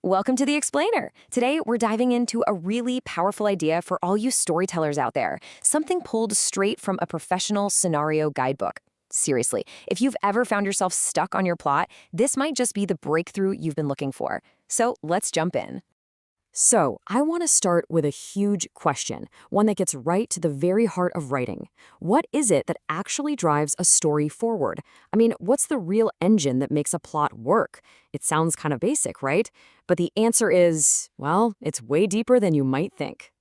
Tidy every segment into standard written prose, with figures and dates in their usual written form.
Welcome to The Explainer. Today, we're diving into a really powerful idea for all you storytellers out there, something pulled straight from a professional scenario guidebook. Seriously, if you've ever found yourself stuck on your plot, this might just be the breakthrough you've been looking for. So let's jump in. So, I want to start with a huge question, one that gets right to the very heart of writing. What is it that actually drives a story forward? I mean, what's the real engine that makes a plot work? It sounds kind of basic, right? But the answer is, well, it's way deeper than you might think.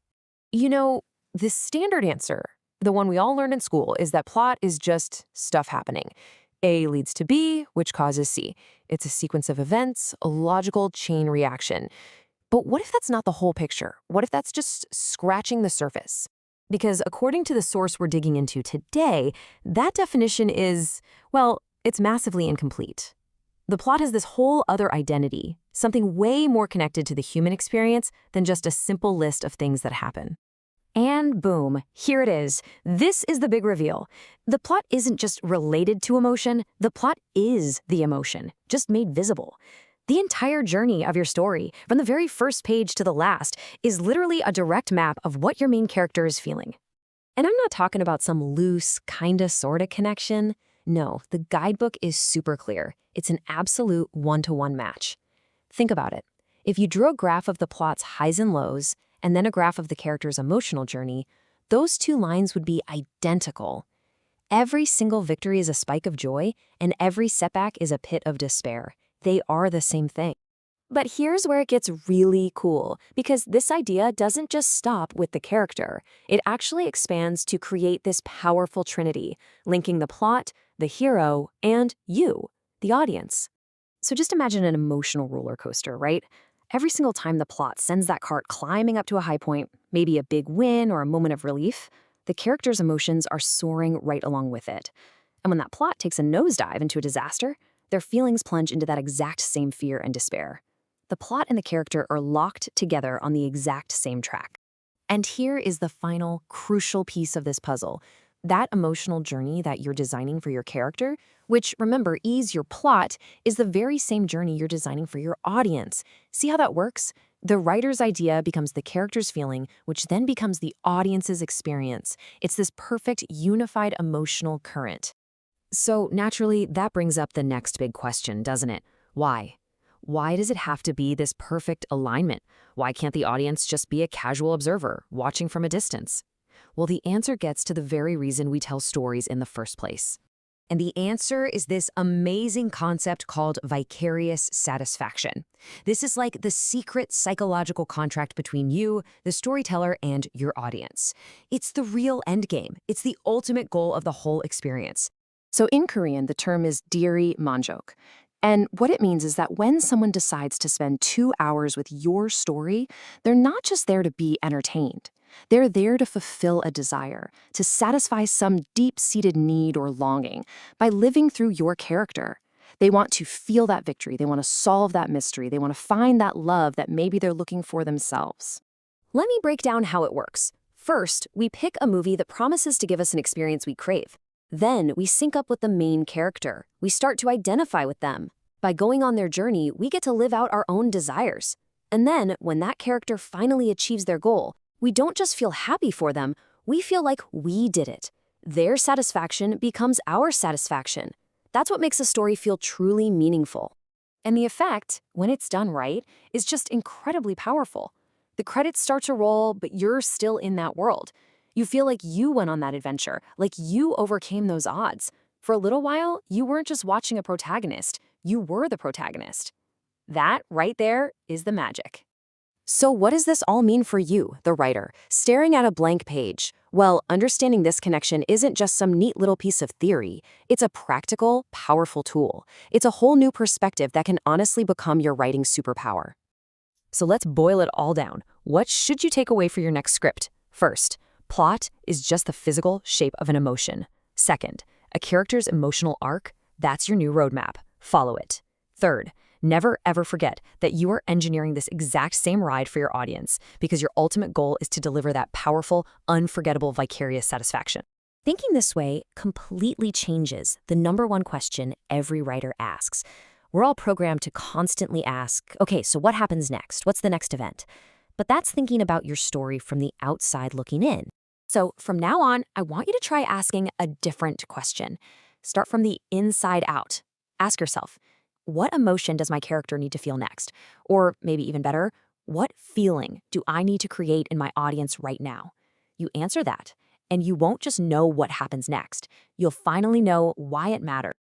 You know, the standard answer, the one we all learned in school, is that plot is just stuff happening. A leads to B, which causes C. It's a sequence of events, a logical chain reaction. But what if that's not the whole picture? What if that's just scratching the surface? Because according to the source we're digging into today, that definition is, well, it's massively incomplete. The plot has this whole other identity, something way more connected to the human experience than just a simple list of things that happen. And boom, here it is. This is the big reveal. The plot isn't just related to emotion, the plot is the emotion, just made visible. The entire journey of your story, from the very first page to the last, is literally a direct map of what your main character is feeling. And I'm not talking about some loose, kinda, sorta connection. No, the guidebook is super clear. It's an absolute one-to-one match. Think about it. If you drew a graph of the plot's highs and lows, and then a graph of the character's emotional journey, those two lines would be identical. Every single victory is a spike of joy, and every setback is a pit of despair. They are the same thing. But here's where it gets really cool, because this idea doesn't just stop with the character. It actually expands to create this powerful trinity, linking the plot, the hero, and you, the audience. So just imagine an emotional roller coaster, right? Every single time the plot sends that cart climbing up to a high point, maybe a big win or a moment of relief, the character's emotions are soaring right along with it. And when that plot takes a nosedive into a disaster, their feelings plunge into that exact same fear and despair. The plot and the character are locked together on the exact same track. And here is the final, crucial piece of this puzzle. That emotional journey that you're designing for your character, which, remember, is your plot, is the very same journey you're designing for your audience. See how that works? The writer's idea becomes the character's feeling, which then becomes the audience's experience. It's this perfect, unified emotional current. So naturally, that brings up the next big question, doesn't it? Why? Why does it have to be this perfect alignment? Why can't the audience just be a casual observer, watching from a distance? Well, the answer gets to the very reason we tell stories in the first place. And the answer is this amazing concept called vicarious satisfaction. This is like the secret psychological contract between you, the storyteller, and your audience. It's the real endgame. It's the ultimate goal of the whole experience. So in Korean, the term is diri manjok. And what it means is that when someone decides to spend 2 hours with your story, they're not just there to be entertained. They're there to fulfill a desire, to satisfy some deep-seated need or longing by living through your character. They want to feel that victory. They want to solve that mystery. They want to find that love that maybe they're looking for themselves. Let me break down how it works. First, we pick a movie that promises to give us an experience we crave. Then we sync up with the main character. We start to identify with them. By going on their journey, we get to live out our own desires. And then, when that character finally achieves their goal, we don't just feel happy for them, we feel like we did it. Their satisfaction becomes our satisfaction. That's what makes a story feel truly meaningful. And the effect, when it's done right, is just incredibly powerful. The credits start to roll, but you're still in that world. You feel like you went on that adventure, like you overcame those odds. For a little while, you weren't just watching a protagonist, you were the protagonist. That, right there, is the magic. So what does this all mean for you, the writer, staring at a blank page? Well, understanding this connection isn't just some neat little piece of theory. It's a practical, powerful tool. It's a whole new perspective that can honestly become your writing superpower. So let's boil it all down. What should you take away for your next script? First, plot is just the physical shape of an emotion. Second, a character's emotional arc, that's your new roadmap. Follow it. Third, never ever forget that you are engineering this exact same ride for your audience because your ultimate goal is to deliver that powerful, unforgettable vicarious satisfaction. Thinking this way completely changes the number one question every writer asks. We're all programmed to constantly ask, okay, so what happens next? What's the next event? But that's thinking about your story from the outside looking in. So from now on, I want you to try asking a different question. Start from the inside out. Ask yourself, what emotion does my character need to feel next? Or maybe even better, what feeling do I need to create in my audience right now? You answer that, and you won't just know what happens next. You'll finally know why it matters.